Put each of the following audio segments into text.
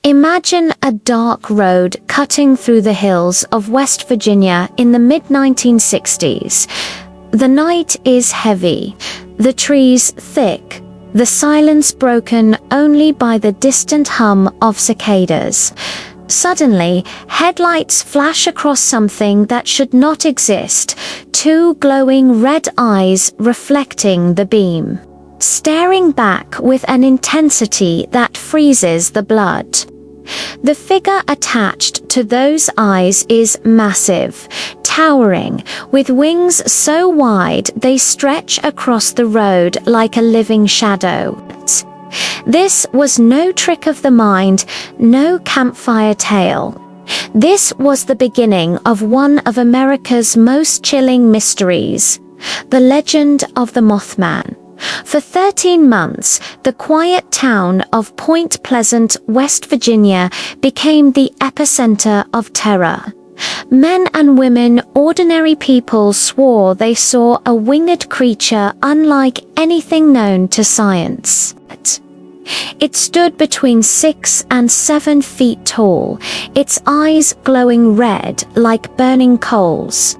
Imagine a dark road cutting through the hills of West Virginia in the mid-1960s. The night is heavy, the trees thick, the silence broken only by the distant hum of cicadas. Suddenly, headlights flash across something that should not exist, two glowing red eyes reflecting the beam, staring back with an intensity that freezes the blood. The figure attached to those eyes is massive, towering, with wings so wide they stretch across the road like a living shadow. This was no trick of the mind, no campfire tale. This was the beginning of one of America's most chilling mysteries, the legend of the Mothman. For 13 months, the quiet town of Point Pleasant, West Virginia, became the epicenter of terror. Men and women, ordinary people, swore they saw a winged creature unlike anything known to science. It stood between 6 and 7 feet tall, its eyes glowing red like burning coals.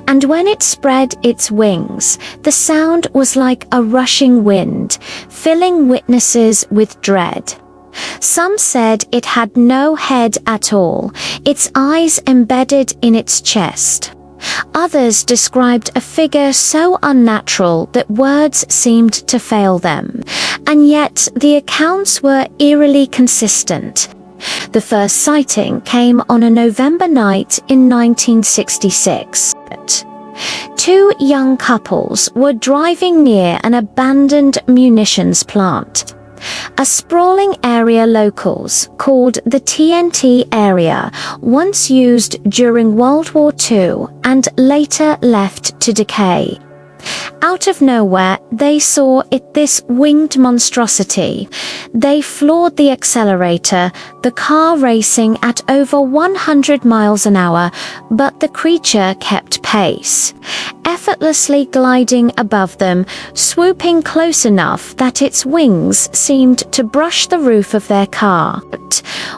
And when it spread its wings, the sound was like a rushing wind, filling witnesses with dread. Some said it had no head at all, its eyes embedded in its chest. Others described a figure so unnatural that words seemed to fail them, and yet the accounts were eerily consistent. The first sighting came on a November night in 1966. Two young couples were driving near an abandoned munitions plant. A sprawling area locals called the TNT area, once used during World War II and later left to decay. Out of nowhere, they saw this winged monstrosity. They floored the accelerator, the car racing at over 100 miles an hour, but the creature kept pace, effortlessly gliding above them, swooping close enough that its wings seemed to brush the roof of their car.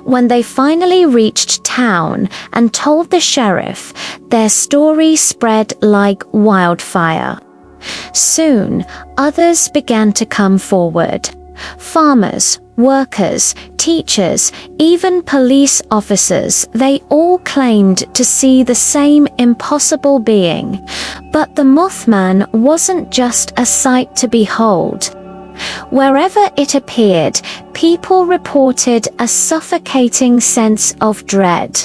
When they finally reached town and told the sheriff, their story spread like wildfire. Soon, others began to come forward. Farmers, workers, teachers, even police officers, they all claimed to see the same impossible being. But the Mothman wasn't just a sight to behold. Wherever it appeared, people reported a suffocating sense of dread.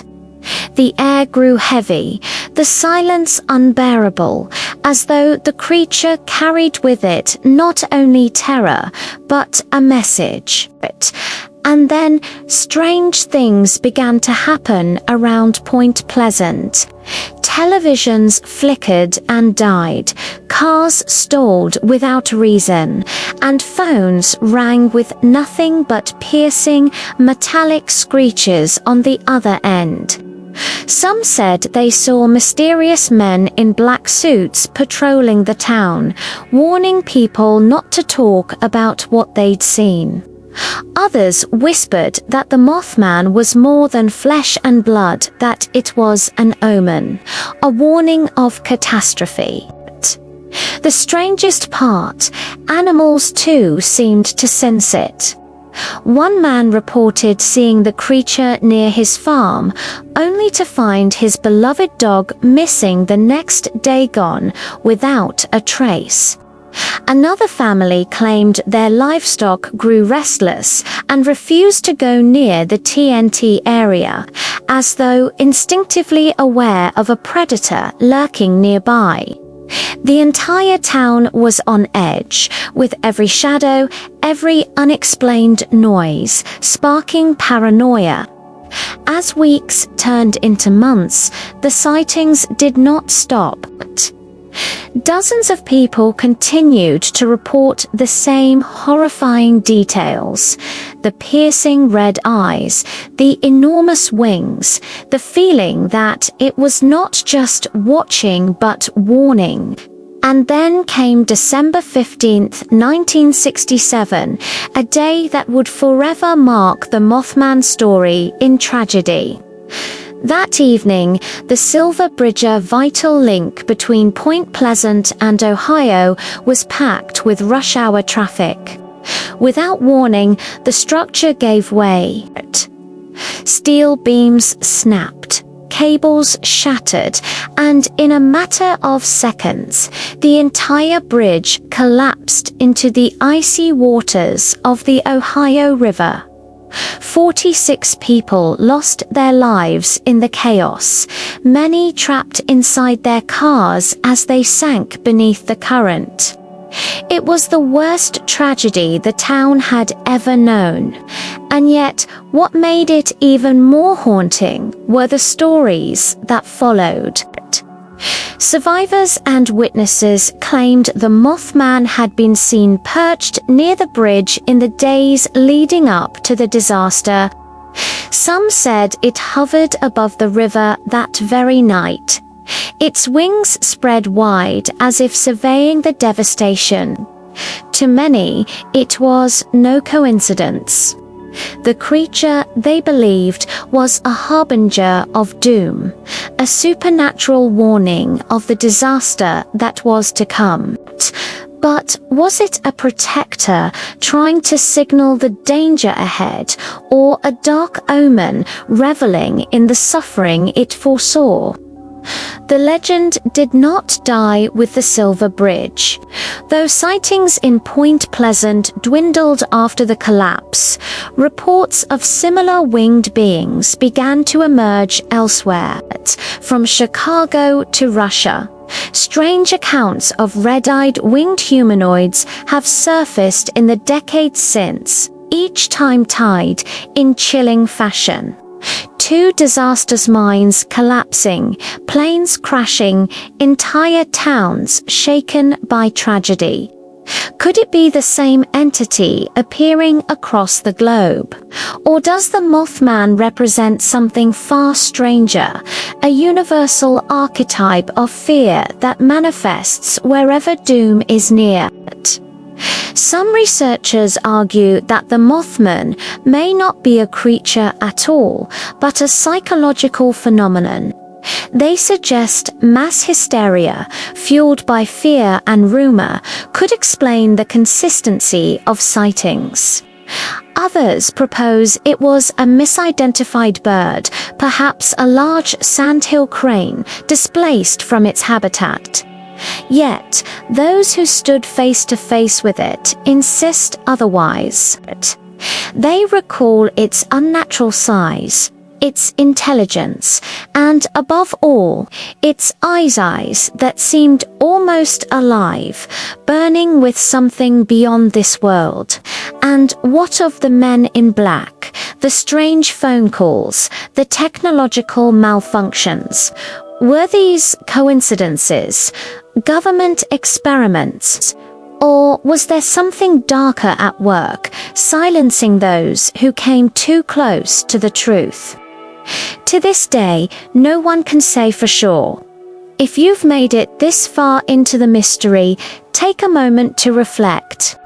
The air grew heavy, the silence unbearable, as though the creature carried with it not only terror, but a message. And then strange things began to happen around Point Pleasant. Televisions flickered and died, cars stalled without reason, and phones rang with nothing but piercing, metallic screeches on the other end. Some said they saw mysterious men in black suits patrolling the town, warning people not to talk about what they'd seen. Others whispered that the Mothman was more than flesh and blood, that it was an omen, a warning of catastrophe. The strangest part, animals too seemed to sense it. One man reported seeing the creature near his farm, only to find his beloved dog missing the next day, gone without a trace. Another family claimed their livestock grew restless and refused to go near the TNT area, as though instinctively aware of a predator lurking nearby. The entire town was on edge, with every shadow, every unexplained noise, sparking paranoia. As weeks turned into months, the sightings did not stop. Dozens of people continued to report the same horrifying details: the piercing red eyes, the enormous wings, the feeling that it was not just watching but warning. And then came December 15th, 1967, a day that would forever mark the Mothman story in tragedy. That evening, the Silver Bridger vital link between Point Pleasant and Ohio was packed with rush hour traffic. Without warning, the structure gave way. Steel beams snapped, cables shattered, and in a matter of seconds, the entire bridge collapsed into the icy waters of the Ohio River. 46 people lost their lives in the chaos, many trapped inside their cars as they sank beneath the current. It was the worst tragedy the town had ever known, and yet what made it even more haunting were the stories that followed. Survivors and witnesses claimed the Mothman had been seen perched near the bridge in the days leading up to the disaster. Some said it hovered above the river that very night, its wings spread wide as if surveying the devastation. To many, it was no coincidence. The creature, they believed, was a harbinger of doom, a supernatural warning of the disaster that was to come. But was it a protector trying to signal the danger ahead, or a dark omen reveling in the suffering it foresaw? The legend did not die with the Silver Bridge. Though sightings in Point Pleasant dwindled after the collapse, reports of similar winged beings began to emerge elsewhere, from Chicago to Russia. Strange accounts of red-eyed winged humanoids have surfaced in the decades since, each time tied in chilling fashion. 2 disastrous mines collapsing, planes crashing, entire towns shaken by tragedy. Could it be the same entity appearing across the globe? Or does the Mothman represent something far stranger, a universal archetype of fear that manifests wherever doom is near? Some researchers argue that the Mothman may not be a creature at all, but a psychological phenomenon. They suggest mass hysteria, fueled by fear and rumor, could explain the consistency of sightings. Others propose it was a misidentified bird, perhaps a large sandhill crane, displaced from its habitat. Yet, those who stood face to face with it insist otherwise. They recall its unnatural size, its intelligence, and above all, its eyes that seemed almost alive, burning with something beyond this world. And what of the men in black, the strange phone calls, the technological malfunctions? Were these coincidences, government experiments, or was there something darker at work, silencing those who came too close to the truth? To this day, no one can say for sure. If you've made it this far into the mystery, take a moment to reflect.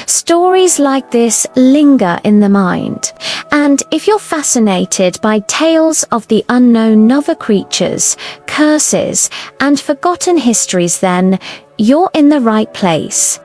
Stories like this linger in the mind, and if you're fascinated by tales of the unknown novel creatures, curses, and forgotten histories, then you're in the right place.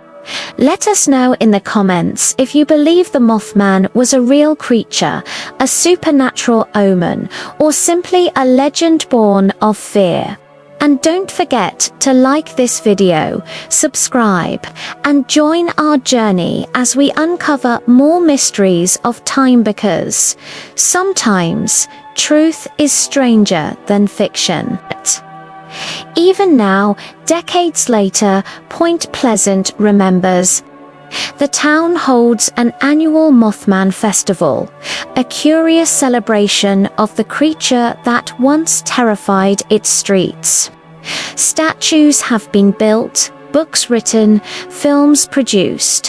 Let us know in the comments if you believe the Mothman was a real creature, a supernatural omen, or simply a legend born of fear. And don't forget to like this video, subscribe, and join our journey as we uncover more mysteries of time, because sometimes truth is stranger than fiction. Even now, decades later, Point Pleasant remembers. The town holds an annual Mothman Festival, a curious celebration of the creature that once terrified its streets. Statues have been built, books written, films produced.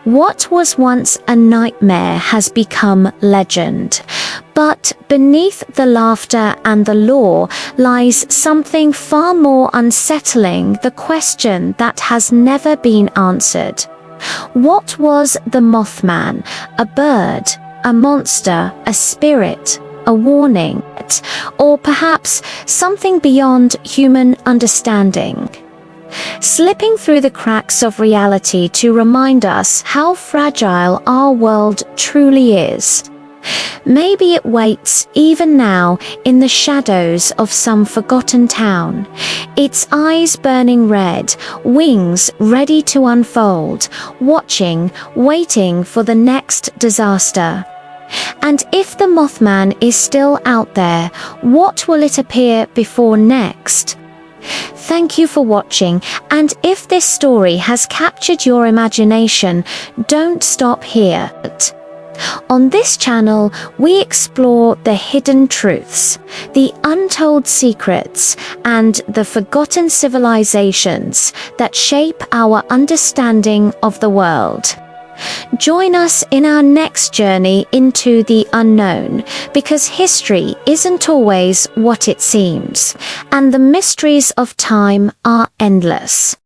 What was once a nightmare has become legend. But beneath the laughter and the lore lies something far more unsettling, the question that has never been answered. What was the Mothman? A bird, a monster, a spirit, a warning, or perhaps something beyond human understanding? Slipping through the cracks of reality to remind us how fragile our world truly is. Maybe it waits even now in the shadows of some forgotten town, its eyes burning red, wings ready to unfold, watching, waiting for the next disaster. And if the Mothman is still out there, what will it appear before next? Thank you for watching, and if this story has captured your imagination, don't stop here. On this channel, we explore the hidden truths, the untold secrets, and the forgotten civilizations that shape our understanding of the world. Join us in our next journey into the unknown, because history isn't always what it seems, and the mysteries of time are endless.